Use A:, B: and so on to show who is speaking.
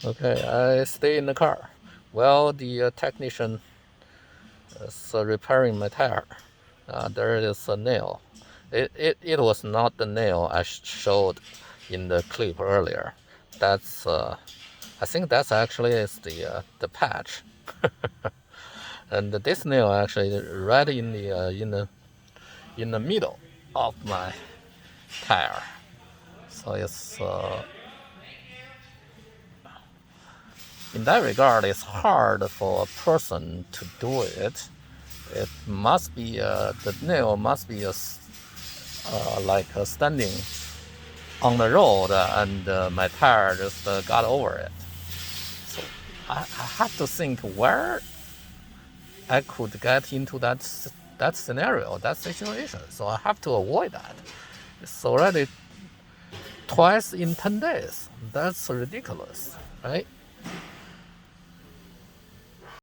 A: Okay, I stay in the car. Well, the technician is repairing my tire. There is a nail. It was not the nail I showed in the clip earlier. That's I think that's actually is the patch, and this nail actually right in the middle of my tire. So it's in that regard, it's hard for a person to do it. It must be the nail must be like standing on the road, and my tire just got over it. So I have to think where I could get into that scenario, that situation. So I have to avoid that. It's already twice in 10 days. That's ridiculous, right?